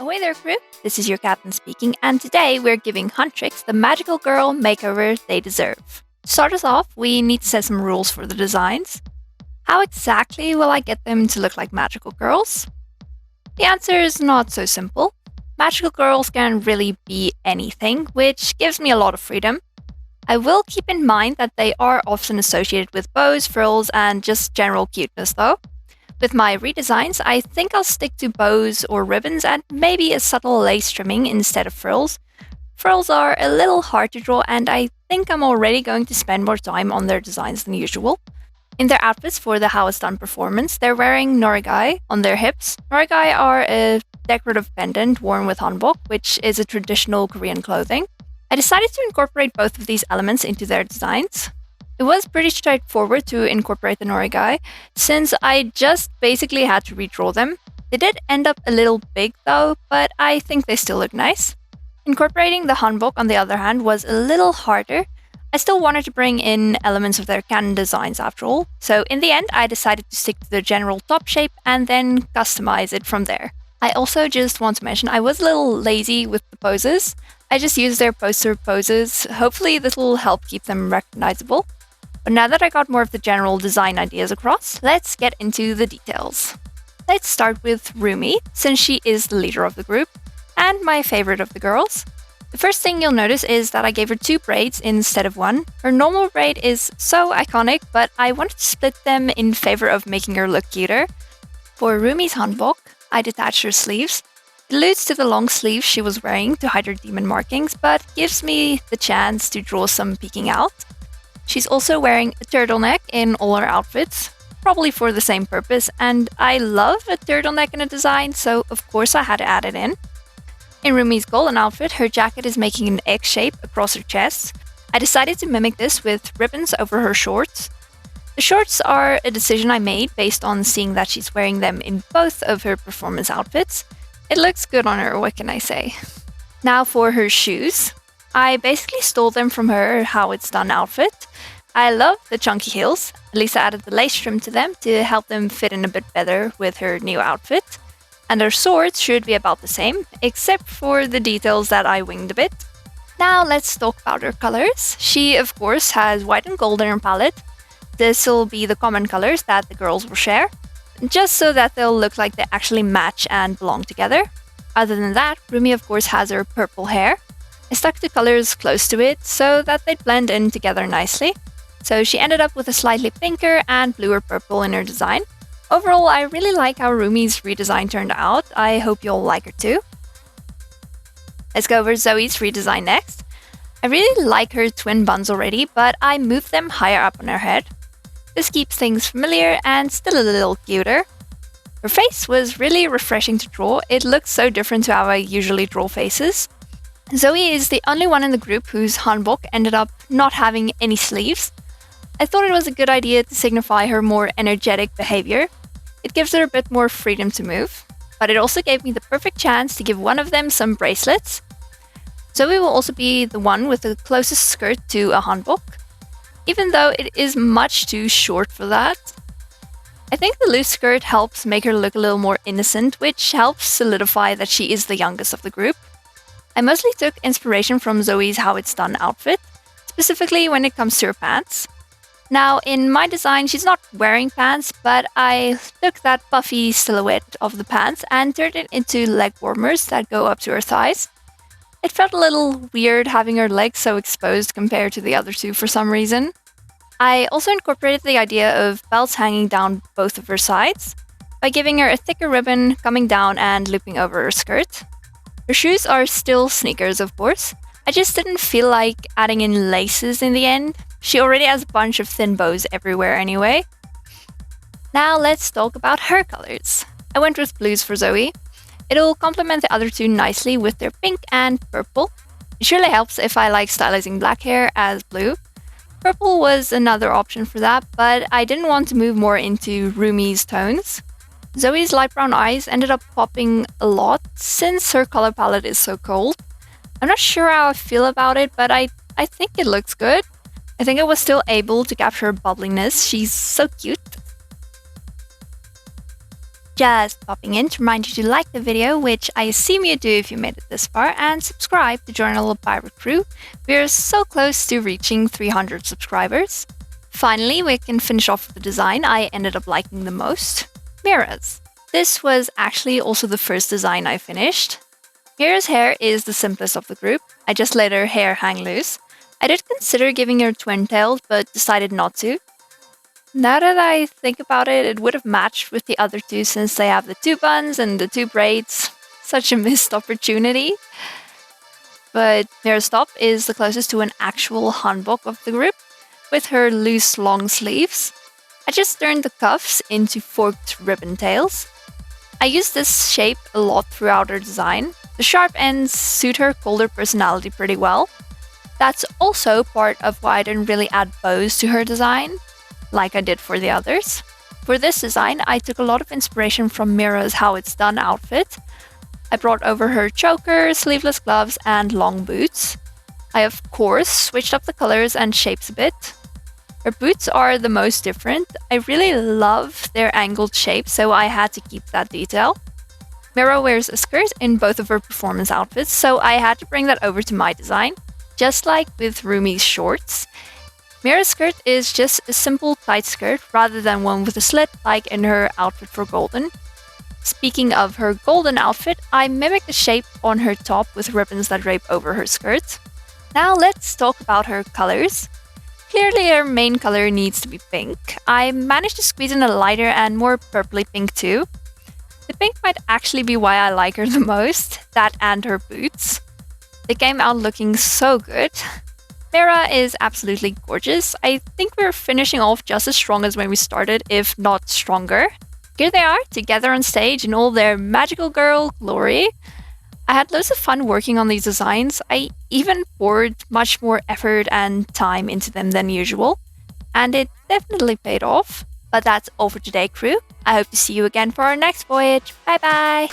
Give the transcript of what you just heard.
Ahoy there, Krew! This is your captain speaking, and today we're giving Huntrix the magical girl makeover they deserve. To start us off, we need to set some rules for the designs. How exactly will I get them to look like magical girls? The answer is not so simple. Magical girls can really be anything, which gives me a lot of freedom. I will keep in mind that they are often associated with bows, frills, and just general cuteness though. With my redesigns, I think I'll stick to bows or ribbons and maybe a subtle lace trimming instead of frills. Frills are a little hard to draw, and I think I'm already going to spend more time on their designs than usual. In their outfits for the How It's Done performance, they're wearing norigai on their hips. Norigai are a decorative pendant worn with hanbok, which is a traditional Korean clothing. I decided to incorporate both of these elements into their designs. It was pretty straightforward to incorporate the norigai, since I just basically had to redraw them. They did end up a little big though, but I think they still look nice. Incorporating the hanbok, on the other hand, was a little harder. I still wanted to bring in elements of their canon designs after all, so in the end I decided to stick to the general top shape and then customize it from there. I also just want to mention I was a little lazy with the poses. I just used their poster poses. Hopefully this will help keep them recognizable. But now that I got more of the general design ideas across, let's get into the details. Let's start with Rumi, since she is the leader of the group, and my favorite of the girls. The first thing you'll notice is that I gave her 2 braids instead of 1. Her normal braid is so iconic, but I wanted to split them in favor of making her look cuter. For Rumi's hanbok, I detached her sleeves. It alludes to the long sleeves she was wearing to hide her demon markings, but gives me the chance to draw some peeking out. She's also wearing a turtleneck in all her outfits, probably for the same purpose, and I love a turtleneck in a design, so of course I had to add it in. In Rumi's golden outfit, her jacket is making an X shape across her chest. I decided to mimic this with ribbons over her shorts. The shorts are a decision I made based on seeing that she's wearing them in both of her performance outfits. It looks good on her, what can I say? Now for her shoes. I basically stole them from her How It's Done outfit. I love the chunky heels. At least I added the lace trim to them to help them fit in a bit better with her new outfit. And her swords should be about the same, except for the details that I winged a bit. Now let's talk about her colors. She, of course, has white and gold in her palette. This will be the common colors that the girls will share, just so that they'll look like they actually match and belong together. Other than that, Rumi, of course, has her purple hair. I stuck the colors close to it so that they'd blend in together nicely. So she ended up with a slightly pinker and bluer purple in her design. Overall, I really like how Rumi's redesign turned out. I hope you'll like her too. Let's go over Zoey's redesign next. I really like her twin buns already, but I moved them higher up on her head. This keeps things familiar and still a little cuter. Her face was really refreshing to draw. It looks so different to how I usually draw faces. Zoey is the only one in the group whose hanbok ended up not having any sleeves. I thought it was a good idea to signify her more energetic behavior. It gives her a bit more freedom to move, but it also gave me the perfect chance to give one of them some bracelets. Zoey will also be the one with the closest skirt to a hanbok, even though it is much too short for that. I think the loose skirt helps make her look a little more innocent, which helps solidify that she is the youngest of the group. I mostly took inspiration from Zoey's How It's Done outfit, specifically when it comes to her pants. Now, in my design, she's not wearing pants, but I took that puffy silhouette of the pants and turned it into leg warmers that go up to her thighs. It felt a little weird having her legs so exposed compared to the other two for some reason. I also incorporated the idea of belts hanging down both of her sides by giving her a thicker ribbon coming down and looping over her skirt. Her shoes are still sneakers, of course. I just didn't feel like adding in laces in the end. She already has a bunch of thin bows everywhere anyway. Now let's talk about her colors. I went with blues for Zoey. It'll complement the other two nicely with their pink and purple. It surely helps if I like stylizing black hair as blue. Purple was another option for that, but I didn't want to move more into Rumi's tones. Zoey's light brown eyes ended up popping a lot since her color palette is so cold. I'm not sure how I feel about it, but I think it looks good. I think I was still able to capture her bubbliness. She's so cute. Just popping in to remind you to like the video, which I assume you do if you made it this far, and subscribe to join our little pirate crew. We're so close to reaching 300 subscribers. Finally, we can finish off with the design I ended up liking the most, Mira's. This was actually also the first design I finished. Mira's hair is the simplest of the group. I just let her hair hang loose. I did consider giving her twin tails, but decided not to. Now that I think about it, it would have matched with the other two since they have the two buns and the two braids. Such a missed opportunity. But Mira's top is the closest to an actual hanbok of the group, with her loose long sleeves. I just turned the cuffs into forked ribbon tails. I used this shape a lot throughout her design. The sharp ends suit her colder personality pretty well. That's also part of why I didn't really add bows to her design, like I did for the others. For this design, I took a lot of inspiration from Mira's How It's Done outfit. I brought over her choker, sleeveless gloves, and long boots. I of course switched up the colors and shapes a bit. Her boots are the most different. I really love their angled shape, so I had to keep that detail. Mira wears a skirt in both of her performance outfits, so I had to bring that over to my design. Just like with Rumi's shorts, Mira's skirt is just a simple tight skirt rather than one with a slit like in her outfit for Golden. Speaking of her Golden outfit, I mimicked the shape on her top with ribbons that drape over her skirt. Now let's talk about her colors. Clearly her main color needs to be pink. I managed to squeeze in a lighter and more purpley pink too. The pink might actually be why I like her the most, that and her boots. They came out looking so good. Mira is absolutely gorgeous. I think we're finishing off just as strong as when we started, if not stronger. Here they are, together on stage in all their magical girl glory. I had loads of fun working on these designs. I even poured much more effort and time into them than usual, and it definitely paid off. But that's all for today, crew. I hope to see you again for our next voyage. Bye bye!